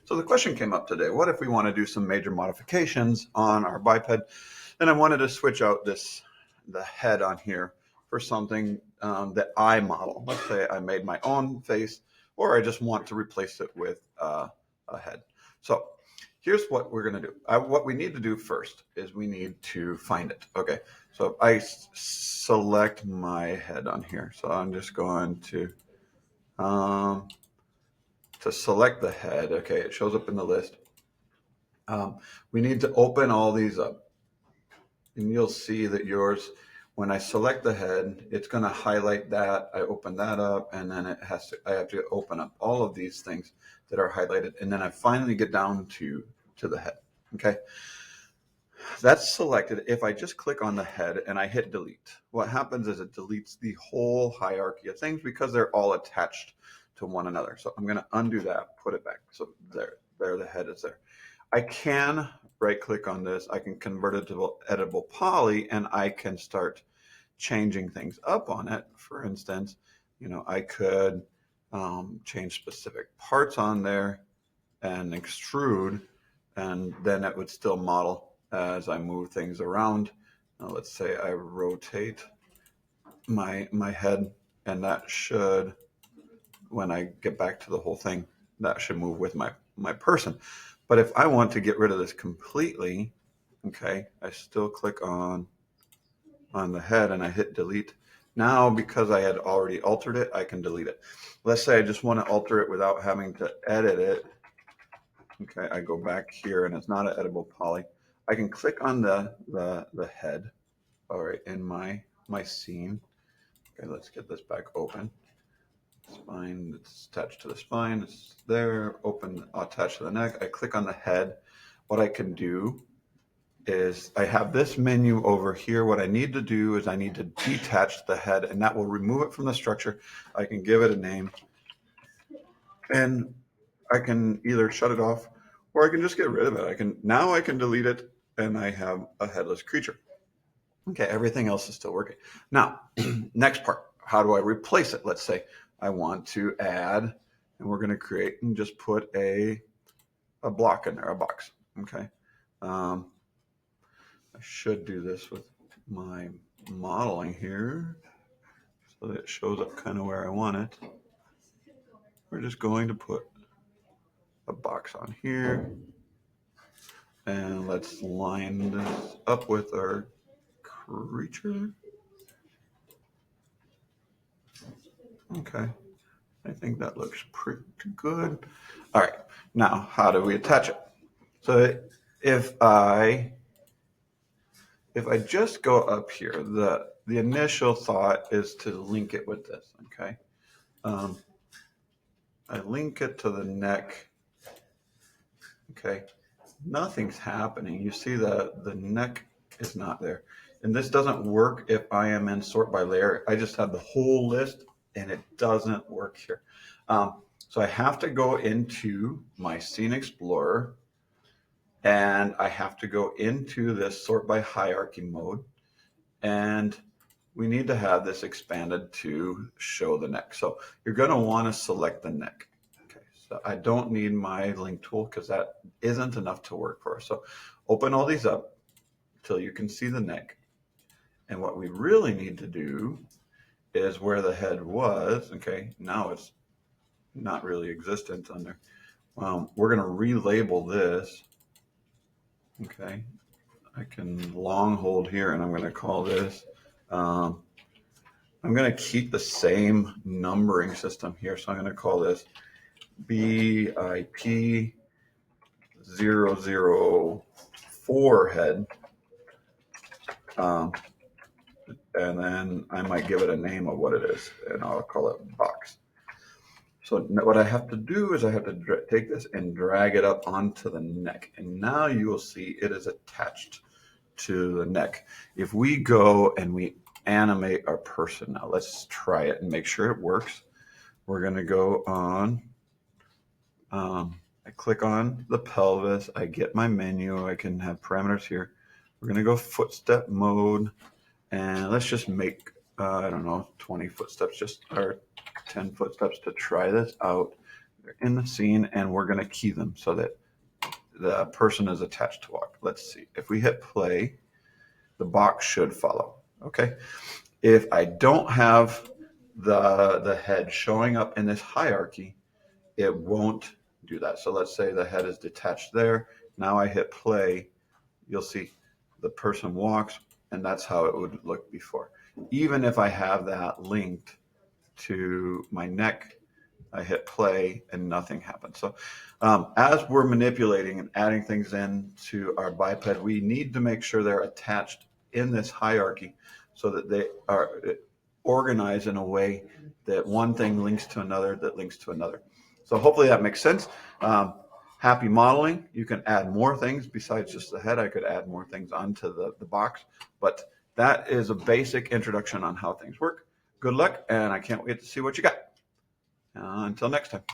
So the question came up today, what if we want to do some major modifications on our biped? And I wanted to switch out the head on here for something that I model. Let's say I made my own face, or I just want to replace it with a head. So here's what we're going to do. What we need to do first is we need to find it. Okay, so I select my head on here. So I'm just going to select the head. Okay, it shows up in the list. We need to open all these up, and you'll see that yours, when I select the head, it's going to highlight that. I open that up, and then I have to open up all of these things that are highlighted, and then I finally get down to the head. Okay, that's selected. If I just click on the head and I hit delete, what happens is it deletes the whole hierarchy of things because they're all attached to one another. So I'm going to undo that, put it back. So there the head is there. I can right click on this. I can convert it to editable poly, and I can start changing things up on it. For instance, I could change specific parts on there and extrude, and then it would still model as I move things around. Now, let's say I rotate my head, and that should, when I get back to the whole thing, that should move with my person. But if I want to get rid of this completely, okay, I still click on the head and I hit delete. Now, because I had already altered it, I can delete it. Let's say I just want to alter it without having to edit it. Okay, I go back here and it's not an editable poly. I can click on the head, all right, in my scene. Okay, let's get this back open. Spine, it's attached to the spine, it's there, open, attached to the neck. I click on the head. What I can do is I have this menu over here. What I need to do is I need to detach the head, and that will remove it from the structure. I can give it a name, and I can either shut it off or I can just get rid of it. Now I can delete it, and I have a headless creature. Okay, everything else is still working. Now, next part, how do I replace it? Let's say I want to add, and we're going to create and just put a block in there, a box. Okay. I should do this with my modeling here so that it shows up kind of where I want it. We're just going to put a box on here, and let's line this up with our creature. Okay, I think that looks pretty good. All right, now how do we attach it? So if I just go up here, the initial thought is to link it with this. Okay, I link it to the neck. Okay, nothing's happening. You see the neck is not there. And this doesn't work if I am in sort by layer. I just have the whole list, and it doesn't work here. So I have to go into my Scene Explorer, and I have to go into this sort by hierarchy mode, and we need to have this expanded to show the neck. So you're going to want to select the neck. So I don't need my link tool because that isn't enough to work for us. So open all these up till you can see the neck. And what we really need to do is where the head was. Okay, now it's not really existent on there. We're going to relabel this. Okay, I can long hold here, and I'm going to call this. I'm going to keep the same numbering system here. So I'm going to call this BIP 004 head, and then I might give it a name of what it is, and I'll call it box. So what I have to do is I have to take this and drag it up onto the neck, and now you will see it is attached to the neck. If we go and we animate our person, now let's try it and make sure it works. We're going to go on. I click on the pelvis, I get my menu, I can have parameters here. We're going to go footstep mode, and let's just make, I don't know, 20 footsteps, or 10 footsteps to try this out. They're in the scene, and we're going to key them so that the person is attached to walk. Let's see. If we hit play, the box should follow. Okay. If I don't have the head showing up in this hierarchy, it won't do that. So let's say the head is detached there. Now I hit play. You'll see the person walks, and that's how it would look before. Even if I have that linked to my neck, I hit play and nothing happens. So as we're manipulating and adding things in to our biped, we need to make sure they're attached in this hierarchy so that they are organized in a way that one thing links to another, that links to another. So hopefully that makes sense. Happy modeling. You can add more things besides just the head. I could add more things onto the box, but that is a basic introduction on how things work. Good luck, and I can't wait to see what you got. Until next time.